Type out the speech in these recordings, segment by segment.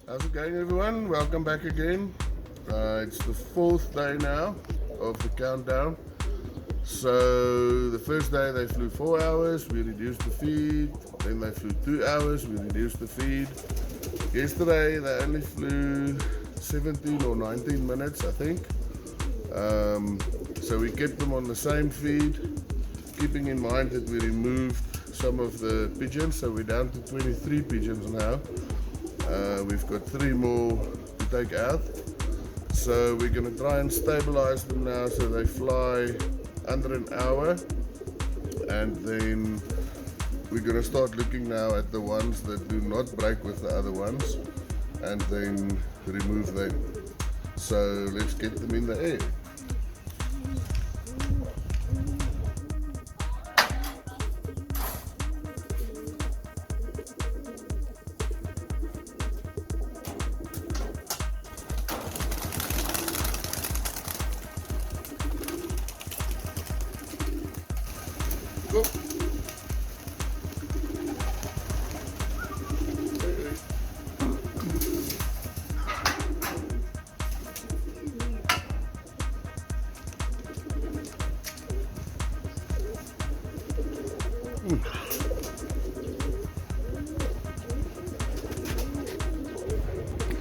How's it going, everyone? Welcome back again. It's the fourth day now of the countdown. So the first day they flew 4 hours, we reduced the feed. Then they flew 2 hours, we reduced the feed. Yesterday they only flew 17 or 19 minutes, I think. So we kept them on the same feed, keeping in mind that we removed some of the pigeons, so we're down to 23 pigeons now. We've got 3 more to take out. So we're going to try and stabilize them now so they fly under an hour. And then we're going to start looking now at the ones that do not break with the other ones and then remove them. So let's get them in the air. Go.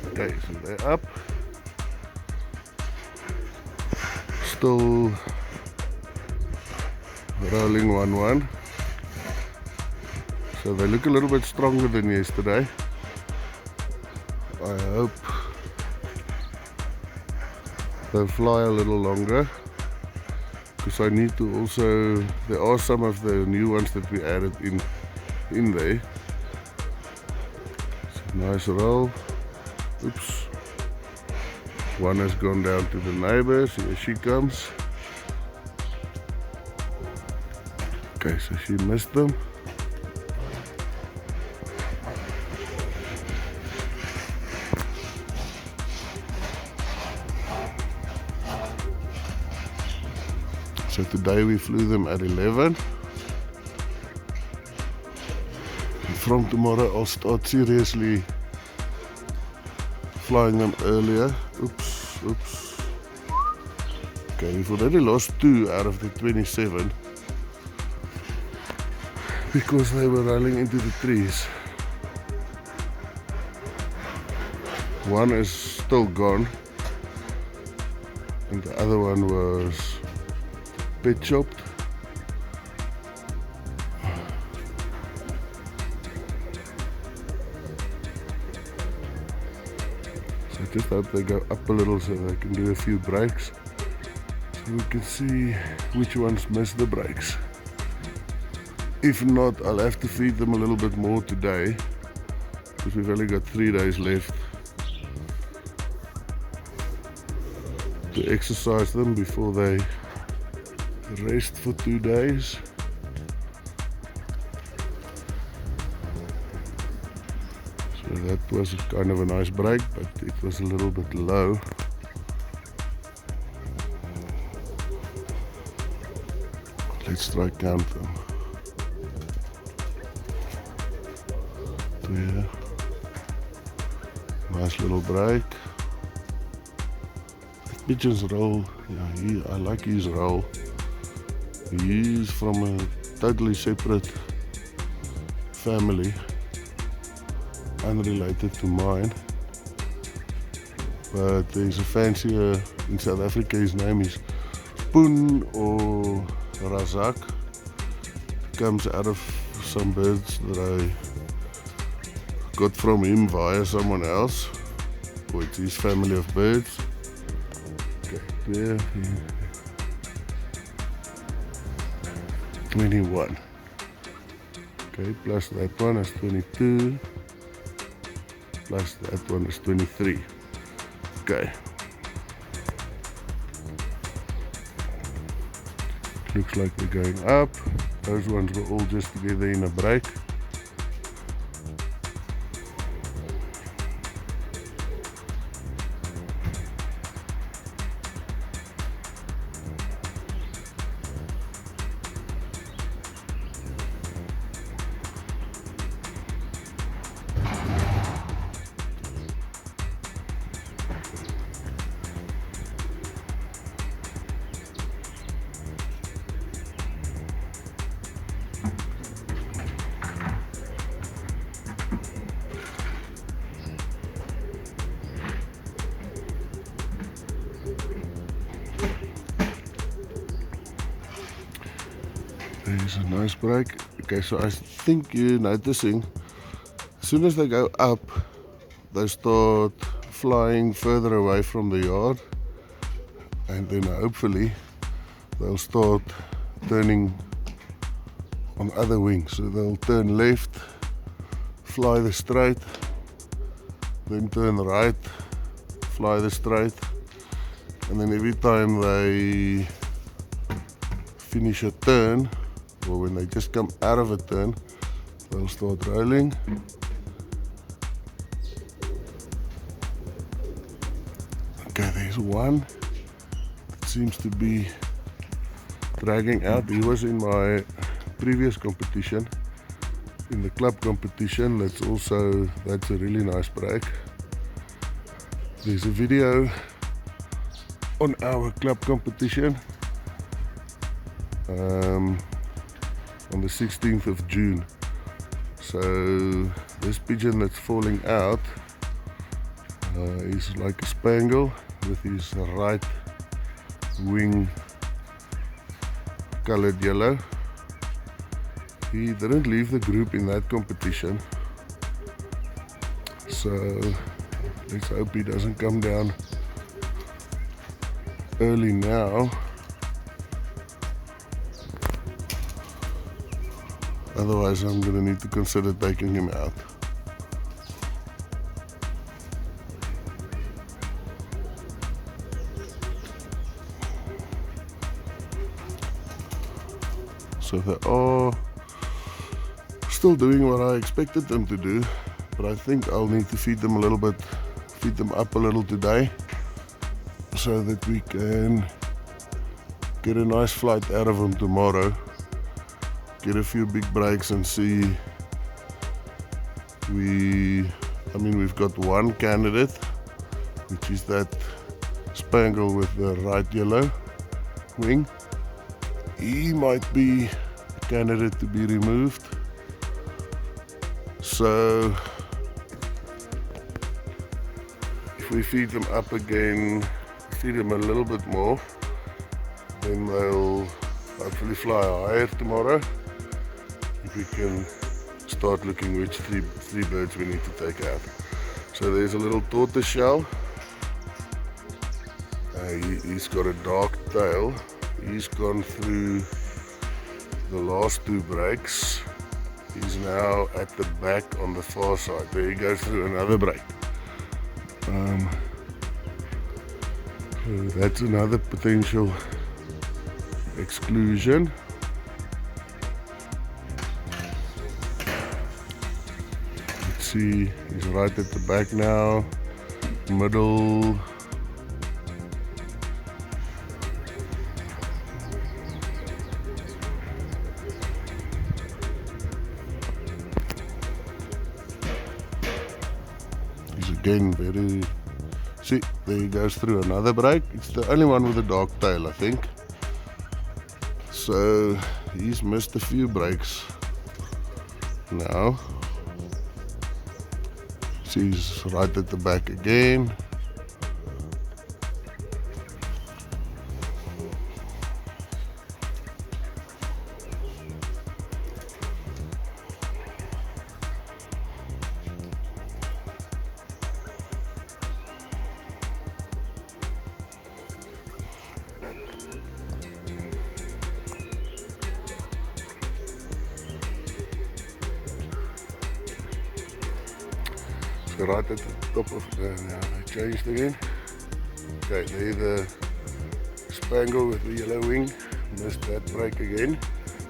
Okay, so they're up. Still rolling 1-1. So they look a little bit stronger than yesterday. I hope they'll fly a little longer, because I need to also, there are some of the new ones that we added in there. It's a nice roll. Oops. One has gone down to the neighbors. Here she comes. Okay, so she missed them. So today we flew them at 11. And from tomorrow I'll start seriously flying them earlier. Oops. Okay, we've already lost 2 out of the 27 because they were rolling into the trees. One is still gone and the other one was pet chopped. So I just hope they go up a little so they can do a few breaks, so we can see which ones miss the breaks. If not, I'll have to feed them a little bit more today, because we've only got 3 days left to exercise them before they rest for 2 days. So that was kind of a nice break, but it was a little bit low. Let's try count them. Yeah. Nice little break. Pigeon's roll, yeah, I like his roll. He's from a totally separate family, unrelated to mine. But there's a fancier in South Africa, his name is Poon or Razak. Comes out of some birds that I got from him via someone else, or it's his family of birds. Okay, there, 21. Okay, plus that one is 22, plus that one is 23. Okay. Looks like they're going up. Those ones were all just together in a break. There's a nice break. Okay, so I think you're noticing as soon as they go up, they start flying further away from the yard, and then hopefully they'll start turning on other wings. So they'll turn left, fly the straight, then turn right, fly the straight, and then every time they finish a turn, or when they just come out of a turn, they'll start rolling. Okay, there's one that seems to be dragging out. He was in my previous competition, in the club competition. That's a really nice break. There's a video on our club competition on the 16th of June. So this pigeon that's falling out is like a spangle with his right wing colored yellow. He didn't leave the group in that competition, so let's hope he doesn't come down early now. Otherwise I'm going to need to consider taking him out. So they are still doing what I expected them to do, but I think I'll need to feed them up a little today, so that we can get a nice flight out of them tomorrow. Get a few big breaks and see. We've got one candidate, which is that spangle with the right yellow wing. He might be a candidate to be removed. So if we feed them up again, feed them a little bit more, then they'll hopefully fly higher tomorrow. We can start looking which three birds we need to take out. So there's a little tortoise shell. He's got a dark tail. He's gone through the last two breaks. He's now at the back on the far side. There he goes through another break. So that's another potential exclusion. See, he's right at the back now, middle. He's again very, see, there he goes through another break. It's the only one with a dark tail, I think. So he's missed a few breaks now. He's right at the back again. Right at the top of I changed again. Okay, there the spangle with the yellow wing, missed that break again.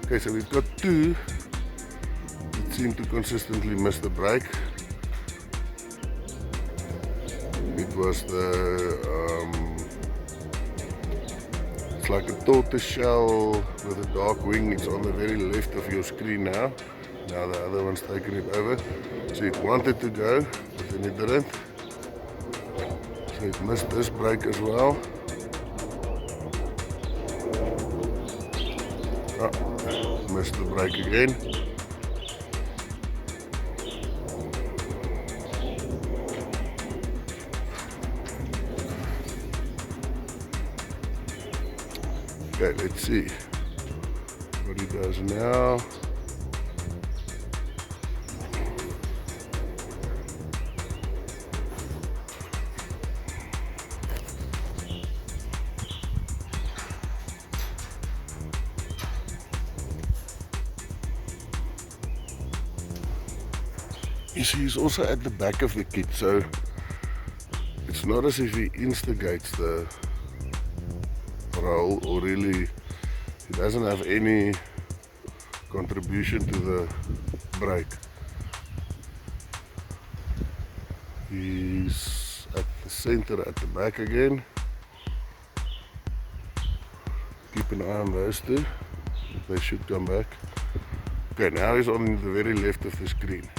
Okay, so we've got two that seem to consistently miss the break. It was it's like a tortoise shell with a dark wing. It's on the very left of your screen now. Now the other one's taken it over. So it wanted to go, but then it didn't. So it missed this break as well. Oh, missed the break again. Okay, let's see what What he does now. You see, he's also at the back of the kit, so it's not as if he instigates the roll, or really he doesn't have any contribution to the brake. He's at the center at the back again. Keep an eye on those two, they should come back. Okay, now he's on the very left of the screen.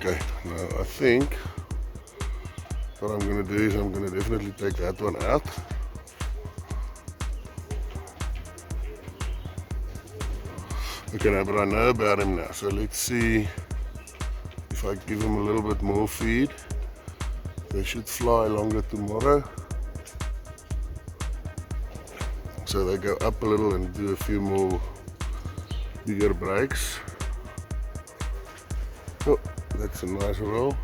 Okay, now I think what I'm going to do is I'm going to definitely take that one out. Okay, now, but I know about him now, so let's see if I give him a little bit more feed. They should fly longer tomorrow. So they go up a little and do a few more bigger breaks. Oh, that's a nice roll.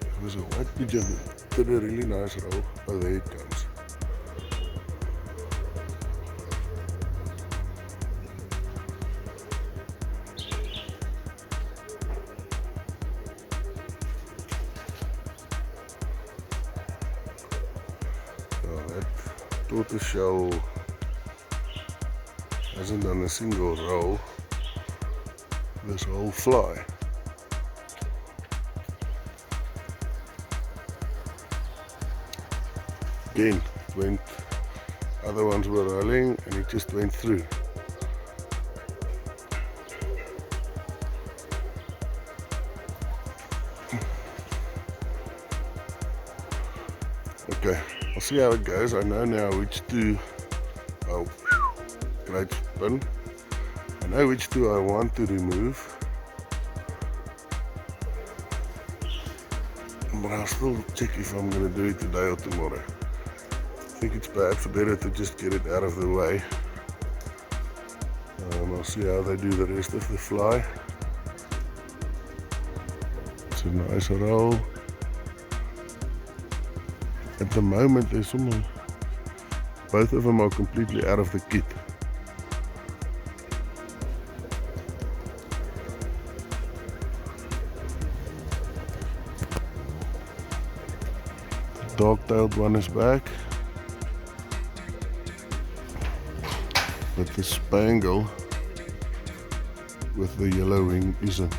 It was a white pigeon, did a really nice roll. Oh, there it comes. Tortoiseshell hasn't done a single roll this whole fly. Again, went, other ones were rolling and it just went through. Okay, I'll see how it goes. I know now which two, oh, great spin. I know which two I want to remove, but I'll still check if I'm going to do it today or tomorrow. I think it's perhaps better to just get it out of the way. I'll see how they do the rest of the fly. It's a nice roll. At the moment, there's someone, both of them are completely out of the kit. The dark-tailed one is back, but the spangle with the yellow wing isn't.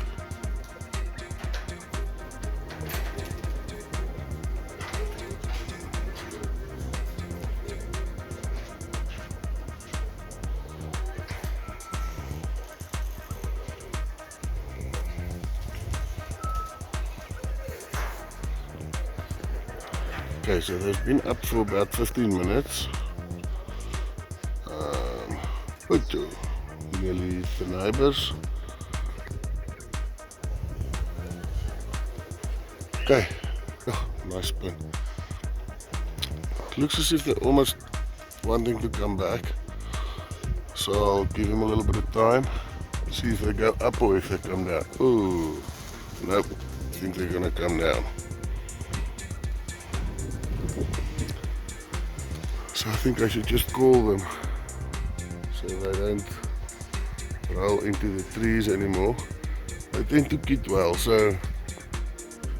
Okay, so they've been up for about 15 minutes. Nearly the neighbors. Okay, oh, nice spin. It looks as if they're almost wanting to come back. So I'll give him a little bit of time. See if they go up or if they come down. Ooh, nope, I think they're gonna come down. So I think I should just call them so they don't roll into the trees anymore. They tend to kit well, so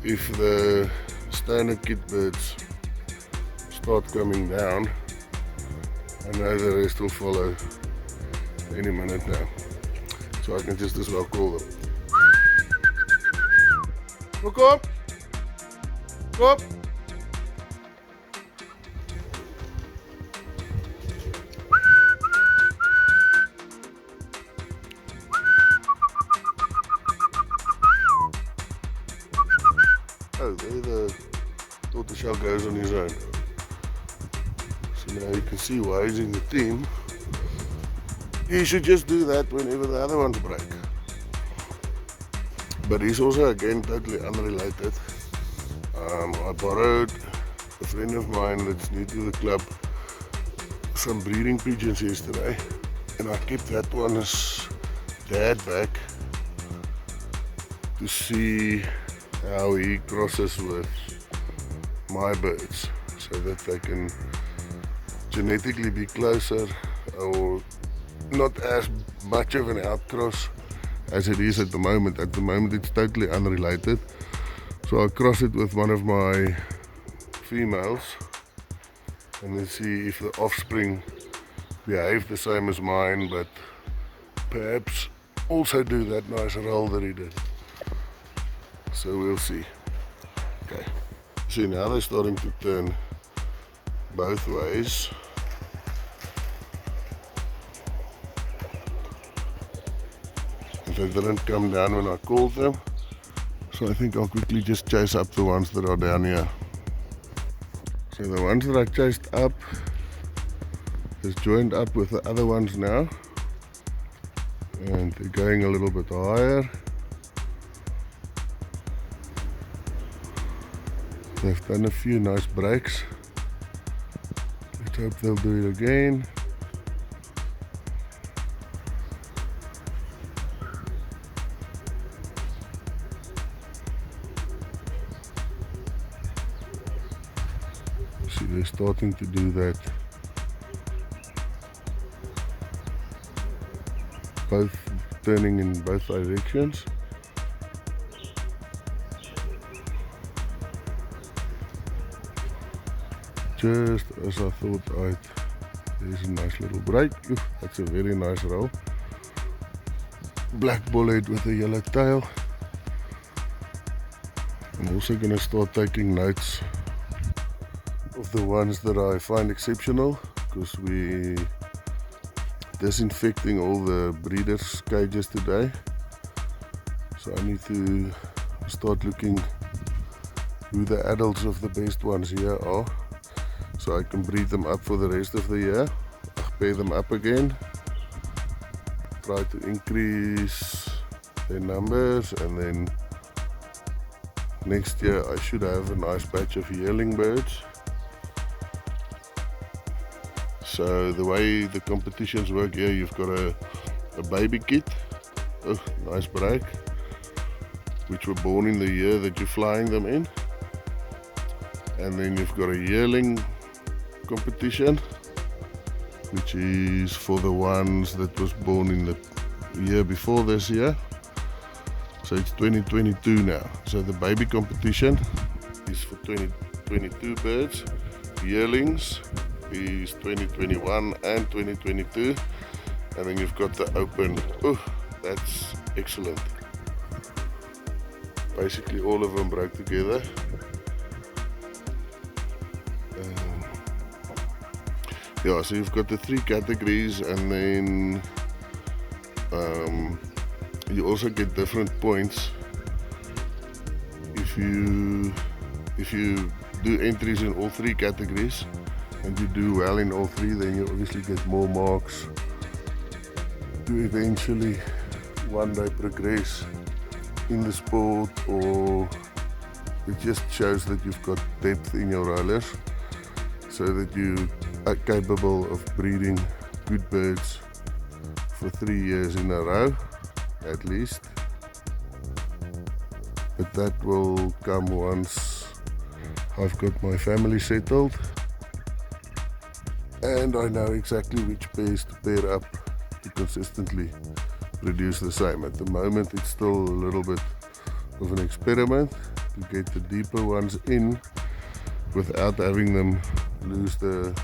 if the standard kit birds start coming down, I know the rest will follow any minute now. So I can just as well call them. Look up! Go up. Oh, there the tortoiseshell goes on his own. So now you can see why he's in the team. He should just do that whenever the other ones break. But he's also, again, totally unrelated. I borrowed a friend of mine that's new to the club some breeding pigeons yesterday, and I kept that one's dad back to see how he crosses with my birds so that they can genetically be closer or not as much of an outcross as it is at the moment. At the moment it's totally unrelated. So I cross it with one of my females and then see if the offspring behave the same as mine, but perhaps also do that nice roll that he did. So we'll see. Okay. See, now they're starting to turn both ways. They didn't come down when I called them, so I think I'll quickly just chase up the ones that are down here. So the ones that I chased up has joined up with the other ones now, and they're going a little bit higher. They've done a few nice breaks. Let's hope they'll do it again. See, they're starting to do that. Both turning in both directions. Just as I thought there's a nice little break. Ooh, that's a very nice roll. Black bullhead with a yellow tail. I'm also going to start taking notes of the ones that I find exceptional, because we're disinfecting all the breeders' cages today. So I need to start looking who the adults of the best ones here are, so I can breed them up for the rest of the year, pair them up again, try to increase their numbers, and then next year I should have a nice batch of yearling birds. So the way the competitions work here, you've got a baby kit, oh, nice break, which were born in the year that you're flying them in, and then you've got a yearling competition, which is for the ones that was born in the year before this year. So it's 2022 now. So the baby competition is for 2022 birds. Yearlings is 2021 and 2022, and then you've got the open. Oh, that's excellent. Basically all of them broke together. Yeah, so you've got the three categories, and then you also get different points if you do entries in all three categories and you do well in all three. Then you obviously get more marks to eventually one day progress in the sport, or it just shows that you've got depth in your rollers, so that you are capable of breeding good birds for 3 years in a row at least. But that will come once I've got my family settled and I know exactly which pairs to pair up to consistently produce the same. At the moment it's still a little bit of an experiment to get the deeper ones in without having them lose the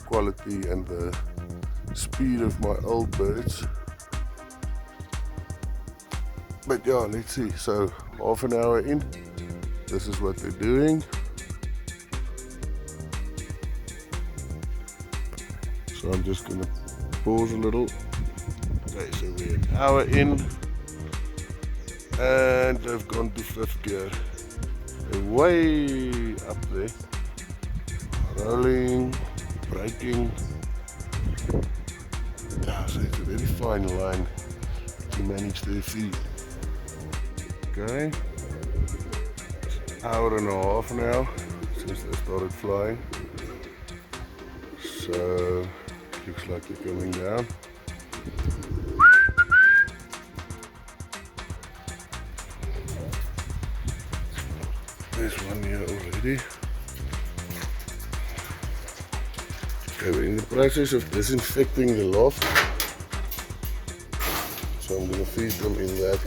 quality and the speed of my old birds. But yeah, let's see. So half an hour in, this is what they're doing. So I'm just gonna pause a little. Okay, so we're an hour in and they've gone to 5th gear. They're way up there. Rolling, braking. Yeah, so it's a very fine line to manage their feet. Okay. It's an hour and a half now since they started flying. So looks like they're coming down. There's one here already. Okay, we're in the process of disinfecting the loft. So I'm going to feed them in that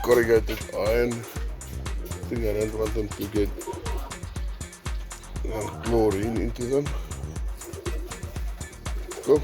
corrugated iron. I think I don't want them to get chlorine into them. Cool.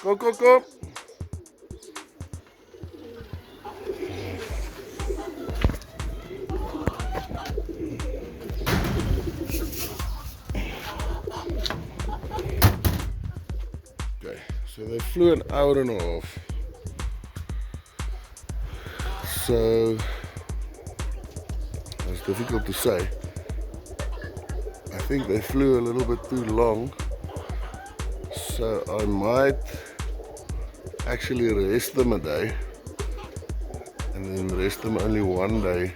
Go, go, go. Okay, so they flew an hour and a half. So it's difficult to say. I think they flew a little bit too long. So I might actually rest them a day and then rest them only one day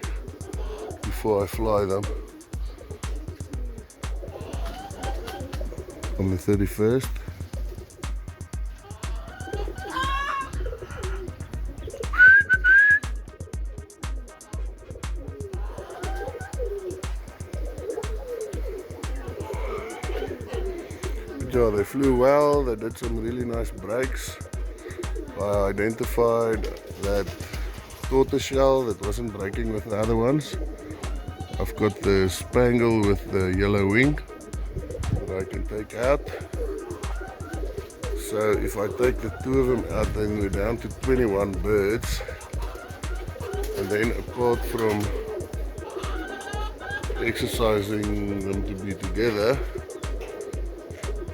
before I fly them on the 31st. Yeah, they flew well, they did some really nice breaks. I identified that tortoiseshell that wasn't breaking with the other ones. I've got the spangle with the yellow wing that I can take out. So if I take the two of them out, then we're down to 21 birds. And then apart from exercising them to be together,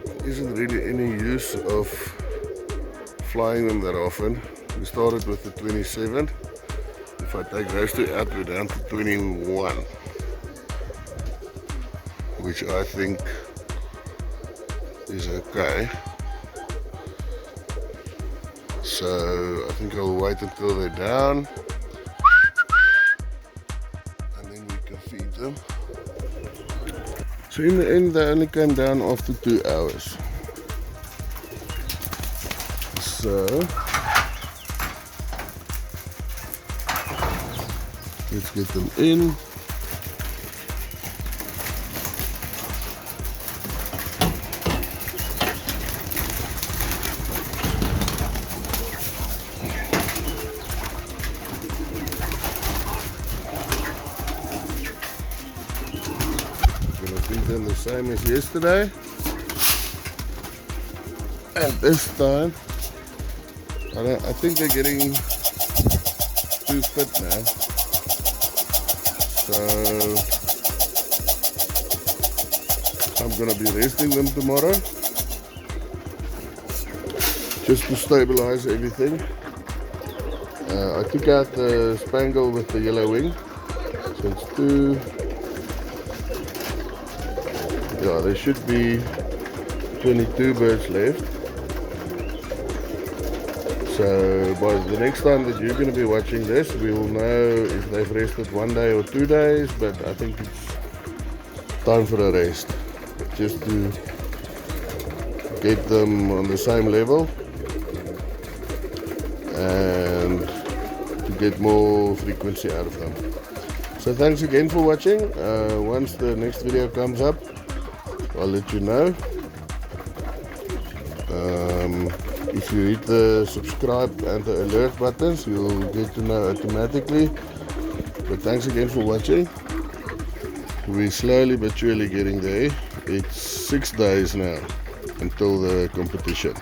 there isn't really any use of flying them that often. We started with the 27. If I take those two out, we're down to 21, which I think is okay. So I think I'll wait until they're down and then we can feed them. So in the end they only came down after 2 hours. So let's get them in. I'm gonna feed them the same as yesterday. And this time I think they're getting too fit now, so I'm gonna be resting them tomorrow just to stabilize everything. I took out the spangle with the yellow wing, so it's 2. Yeah, there should be 22 birds left. So by the next time that you're going to be watching this, we will know if they've rested 1 day or 2 days, but I think it's time for a rest, just to get them on the same level and to get more frequency out of them. So thanks again for watching. Once the next video comes up, I'll let you know. If you hit the subscribe and the alert buttons, you'll get to know automatically. But thanks again for watching. We're slowly but surely getting there. It's 6 days now until the competition.